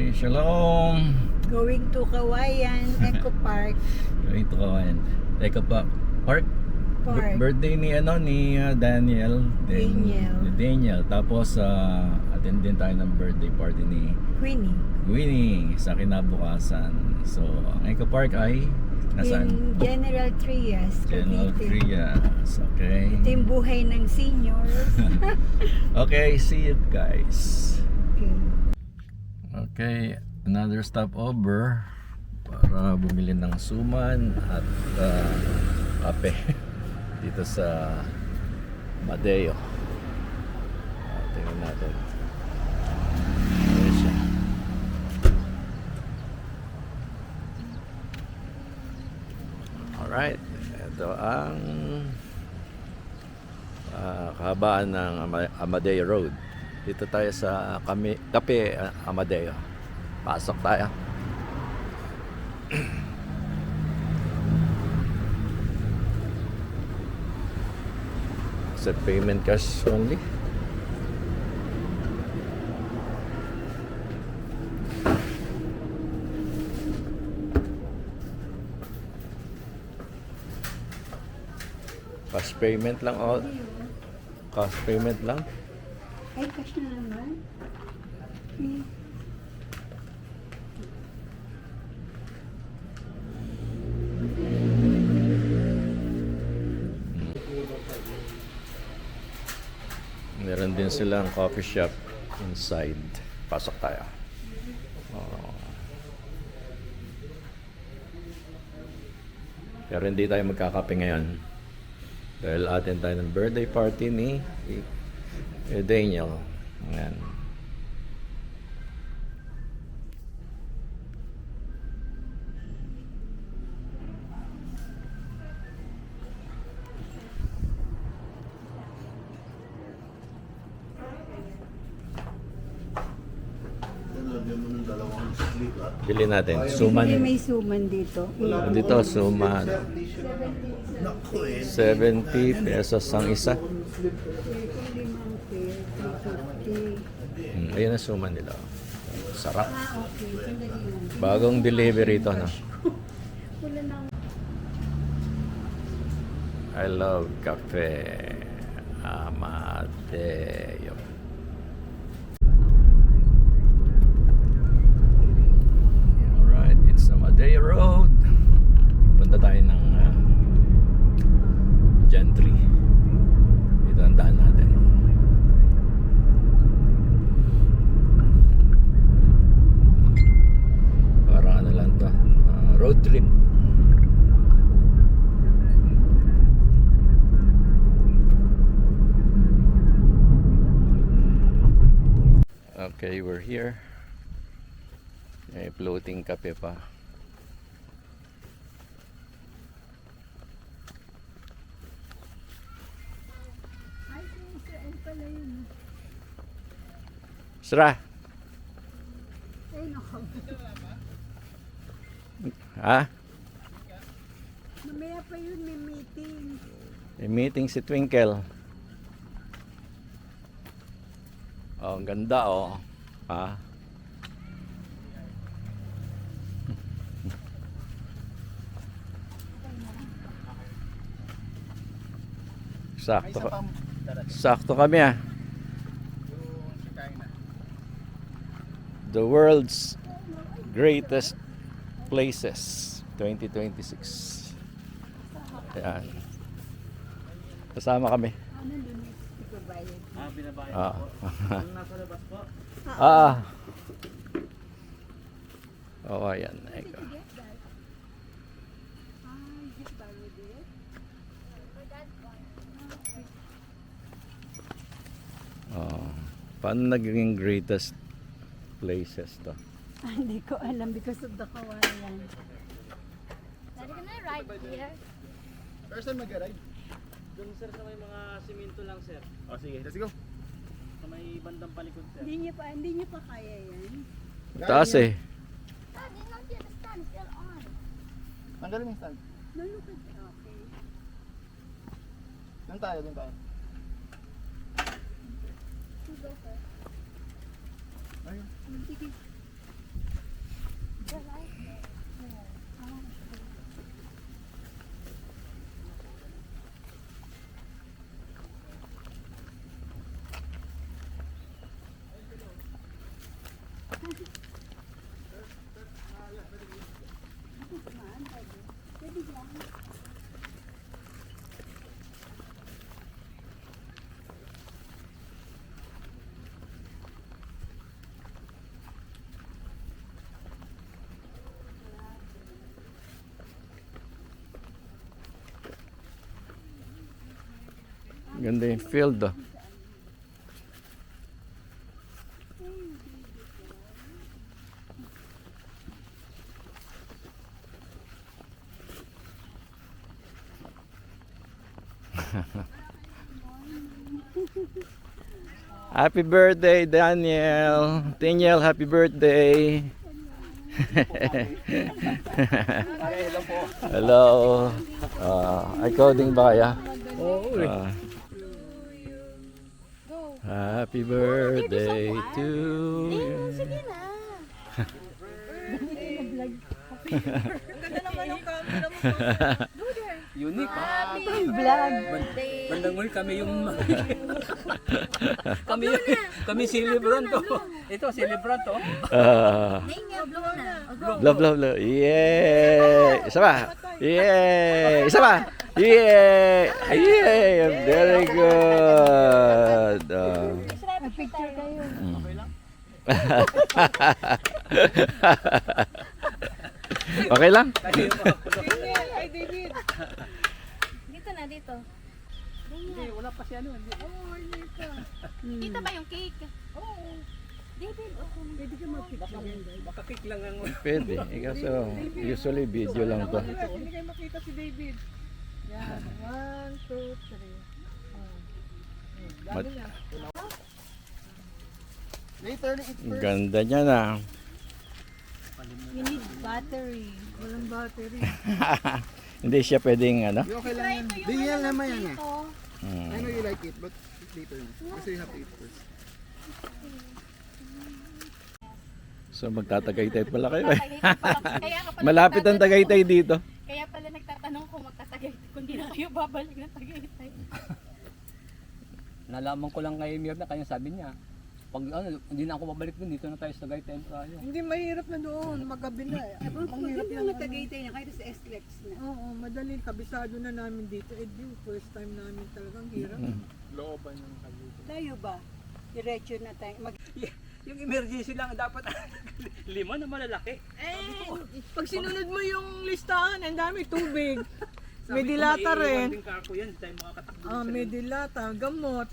Shalom. Going to Kawayan Eco Park. Going to Kawayan Eco Park. Birthday ni Daniel. Daniel. Tapos attend din tayo ng birthday party ni Queenie sa kinabukasan. So ang Eco Park ay nasaan? In General Trias, General Cavite. Trias. Okay. Ito yung buhay ng seniors. Okay, see you guys. Okay. Okay, another stopover para bumili ng suman at kape dito sa Madeo. Tingnan natin. Ayan siya. Alright, ito ang kahabaan ng Amadeo Road. Dito tayo sa Cafe Amadeo. Pasok tayo. Sa payment cash only. Cash payment lang all. Cash payment lang. Ay, cash na naman. Meron din silang coffee shop inside. Pasok tayo. Pero hindi tayo magkakape ngayon. Dahil atin tayo ng birthday party ni Daniel. Ayan. Bili natin. Suman. May suman dito. Dito, suman. 70 pesos ang isa. Ayan ang suman nila. Sarap. Okay. Bagong delivery ito, no? I love cafe. Amadeo. Alright, it's Amadeo Road. Punta tayo ng Gentry. Dito ang daan natin. Para ano lang to, road trip. Okay, we're here. May floating cafe pa. Sira. Ha? Mamaya pa yun, may meeting. May meeting si Twinkle. Oh, ang ganda oh. Ha? Sakto kami ah. The world's greatest places 2026. Ayan. Kasama kami. Binabayad Ah. Yung nasa labas po. Oo, ayan. Eko. Oh, paano naging greatest places to? Hindi ko alam because of the Kawayan. Daddy, can I ride here? First time mag-ride? Doon sir sa may mga simento lang sir. O sige, let's go. Sa may bandang palikod sir. Hindi niyo pa kaya yan. Taas eh. Daddy, not yet. The stand is still on. Tanggalin mo yung stand. Nalukad. Okay. Doon tayo. You go first. Ayun. Sige. Ganda yung field oh. Happy birthday, Daniel. Daniel, happy birthday. Hello. Ikaw din ba kaya? Oo. Happy birthday to you. Sige na. Unique. Happy Vlog. birthday. Bandang muli kami yung... kami celebrant to. Ito, celebrant to. Daniel, blow na. O, go. Love, love, love. Yeah. Isa pa. Yeah. Isa pa. Yeah. Yeah. Very good. Picture kayo. Okay lang? Dito na, dito. Hindi, wala pa siya ano. Dito ba yung cake? Oo. David, okay. Pwede ka mag-picture yan, guys. Baka cake lang ang... Pwede. Ikaw so, usually video lang to. Hindi kayo makita si David. Yan. 1, 2, 3. Mat- Later, eat first. Ganda niya na. You need battery. Walang battery. Hindi siya pwedeng ano. Di okay lang yan. Di yan naman yan eh. Hmm. I know you like it, but later na. Kasi you have to eat first. So magtatagaytay pala kayo eh. Kaya ka pala Malapit ang Tagaytay dito. Kaya pala nagtatanong kung magtatagaytay, kung di na kayo babalik na Tagaytay. Nalaman ko lang kay Mir na kanya sabi niya. Pag ano, hindi na ako babalik dun, dito na tayo sa Tagaytay tayo. Hindi mahirap na doon. Magabi na. Ang hirap Hindi na. naman Tagaytay na kahit sa SLEX na. Oo, madali. Kabisado na namin dito. Yung first time namin talagang hirap. Looban yung Tagaytay. Tayo ba? Diretso na tayo. Yung emergency lang dapat 5 na malalaki. Pag sinunod mo yung listahan, ang dami tubig. May Sabi ko, dilata maiiwan rin. din ka ako yan, hindi tayo makakatakbo. May dilata, gamot.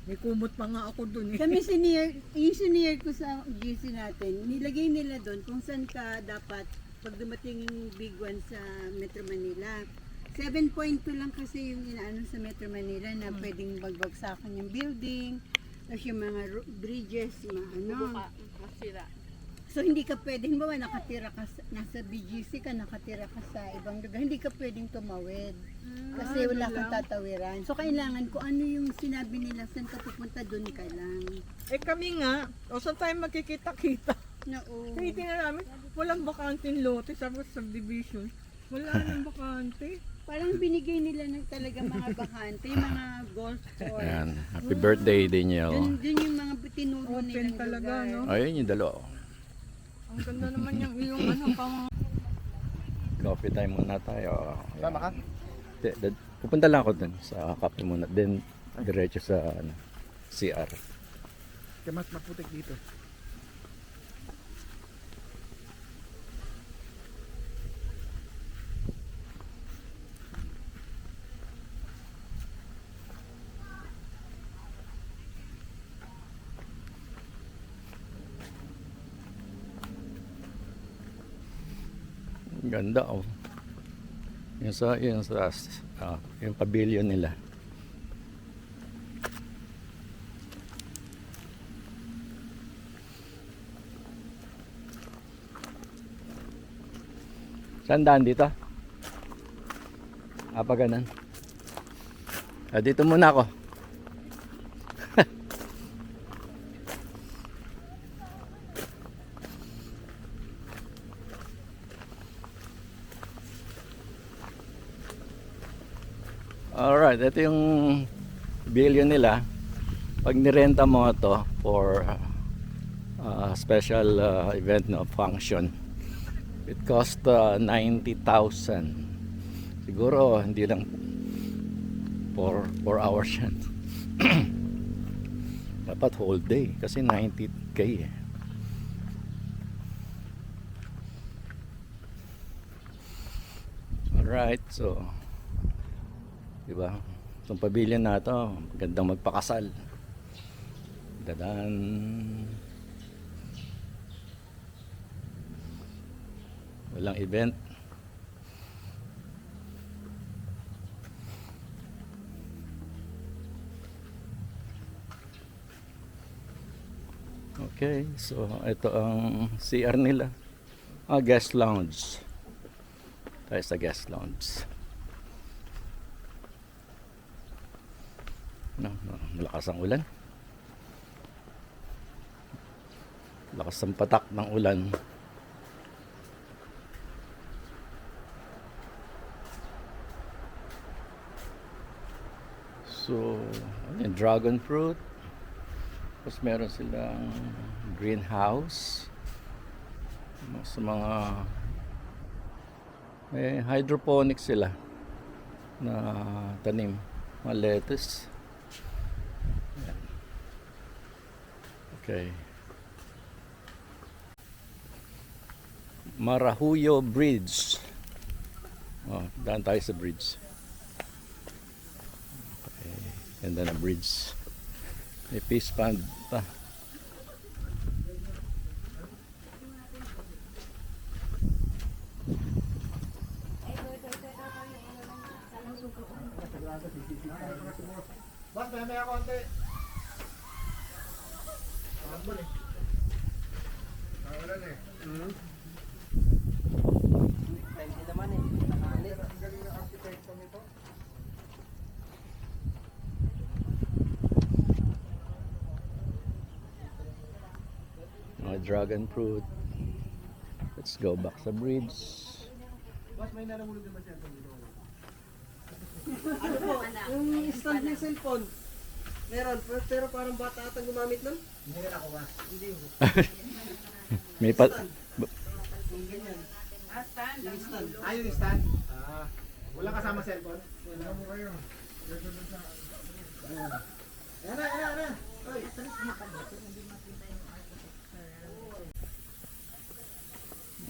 May kumot pa nga ako dun eh. Kami yung senior ko sa GC natin, nilagay nila doon kung saan ka dapat pag dumating yung big one sa Metro Manila. 7.2 lang kasi yung inaano sa Metro Manila na pwedeng magbagsakan yung building, tapos yung mga bridges, yung mga ano. Masira. So hindi ka pwedeng, bawa nakatira ka, nasa BGC ka, nakatira ka sa ibang lugar, hindi ka pwedeng tumawid. Kasi wala kang tatawiran. So kailangan kung ano yung sinabi nila, saan ka pupunta, doon ka lang. Eh kami nga, o saan tayo magkikita-kita? Oo. Tingnan namin, walang bakanting lote sa subdivision. Wala nang bakante. Parang binigay nila ng talaga mga bakante, yung mga golf course. Ayan. Happy birthday, Daniel. Dun yung mga tinuro Open nilang talaga, lugar. no? Ayun yung dalawa. Ang ganda naman yung iyong ano pang... Coffee time muna tayo. Tama ka? Pupunta lang ako dun sa kape muna. Then, diretso sa ano, CR. Kaya mas maputik dito. Ganda oh. Yung pavilion nila. Saan daan dito? Pa ganun. Dito muna ako. Alright, ito yung billion nila. Pag nirenta mo ito for special event na function. It cost 90,000. Siguro hindi lang 4 hours yan. Dapat whole day kasi 90k eh. Alright, so diba? Itong pavilion na to, magandang magpakasal. Dadan. Walang event. Okay, so ito ang CR nila. Guest lounge. Tayo sa guest lounge. Malakas ang ulan. Lakas ang patak ng ulan. So, ano, dragon fruit. Tapos meron silang greenhouse. Sa mga may hydroponics sila na tanim, mga lettuce. Ayan. Okay. Marahuyo Bridge. Daan tayo sa bridge. Okay. Ganda na bridge. May fish pond pa. Boss, may konti. Ulan eh. Hindi naman eh. Nakalit. Ang galing ng arkitekto nito. Mga dragon fruit. Let's go back sa bridge. Boss, may narahulog naman siya dito. Ano po? Yung stand ng cellphone. Meron, pero parang bata atang gumamit nun. Hindi na ako ba? Hindi. May pa Yung ganyan. Yung stand. Yung stand? Walang kasama cellphone? Wala mo kayo. Ayan na. Oy.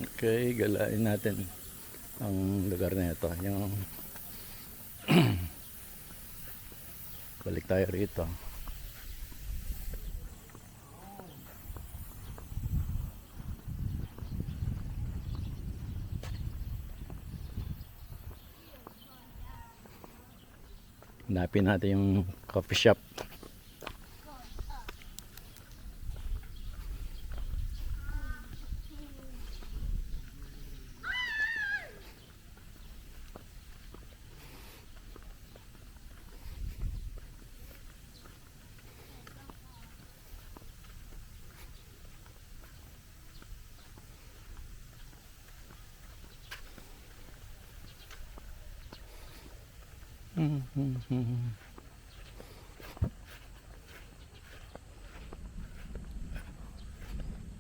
Okay, galain natin ang lugar na ito. Yung balik tayo rito. Hanapin natin yung coffee shop.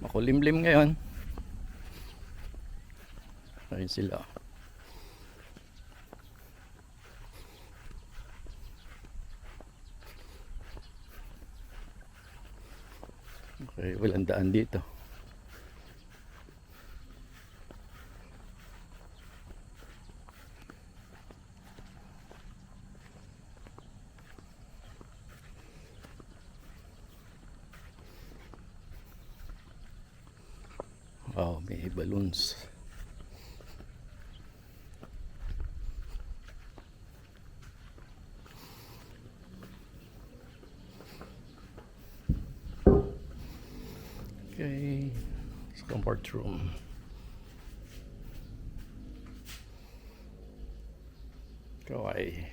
Makulimlim ngayon. Ayun sila. Okay, walang daan dito. Wow, may balloons. Okay, it's comfort room. Kawaii.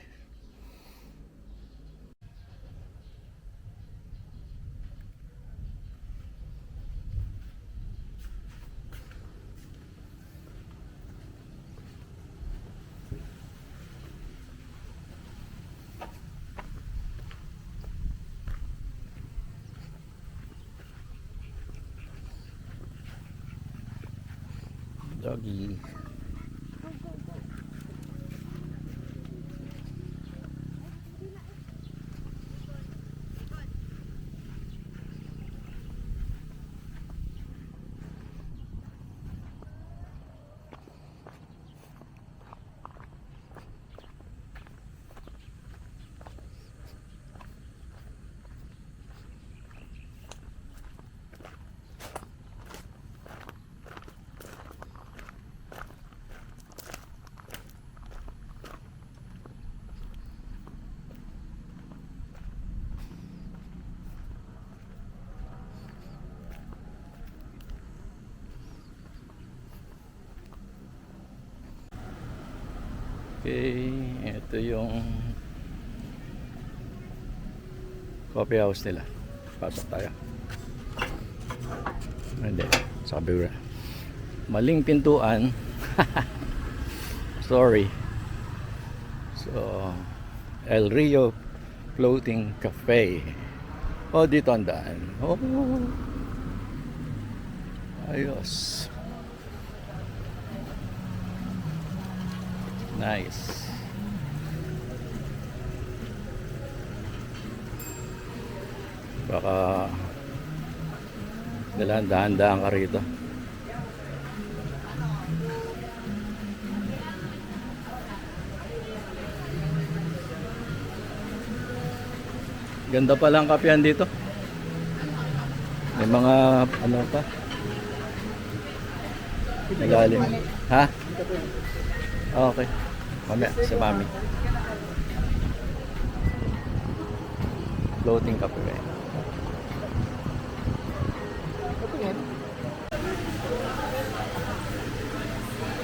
Doggy. Okay, ito yung coffee house nila. Pasok tayo. Hindi, sa kabila. Maling pintuan. Sorry. So, El Rio Floating Cafe. Oh, dito ang daan. Oh. Ayos. Nice. Baka dahan-dahan ka rito. Ganda pa lang kapehan dito. May mga ano pa. Malalim. Ha? Okay. Mamaya, si Mami. Floating cafe.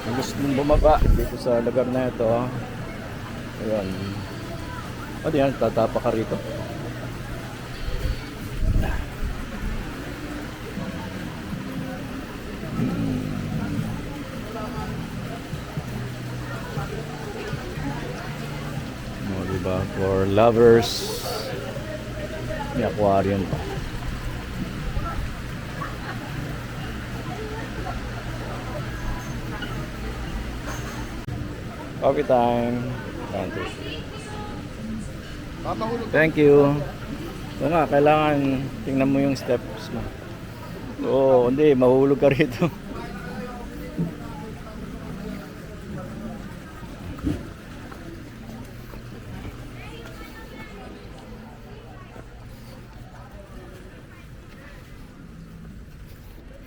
Kung gusto mong bumaba dito sa lugar na ito, ayun. O diyan, tatapa ka rito. Diba? For lovers, may aquarium pa. Coffee time. Thank you. So nga, kailangan tingnan mo yung steps mo. Oo, hindi, mahulog ka rito.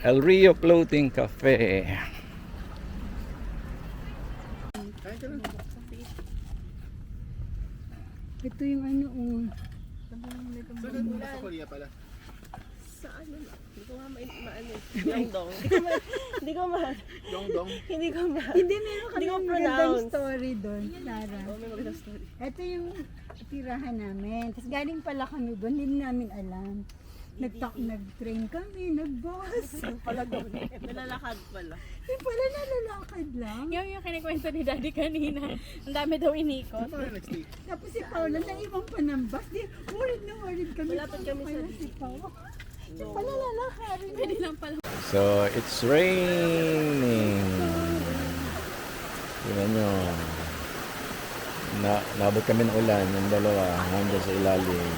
El Rio Floating Cafe. Ito yung ano, Sa Korea pala. Yongdong. Hindi ko ma... Yongdong. Hindi ko ma... hindi, meron kami Hindi ko magandang pronounce. story doon, Sarah. Oh, may magandang story. Ito yung tirahan namin. Tapos galing pala kami doon, hindi namin alam. Nag-train kami, nag-bus. Pala doon. Nalalakad pala. Yung pala nalalakad lang. Yung kinikwento ni Daddy kanina. Ang dami daw inikot. Ano next week? Tapos si Paula, naiwan pa ng bus. Di, worried na worried kami. Malapit kami sa Pala si Paula. Yung pala lalakad. Pwede lang pala. So, it's raining. Tingnan nyo. Nabot kami ng ulan, yung dalawa, hanggang sa ilalim.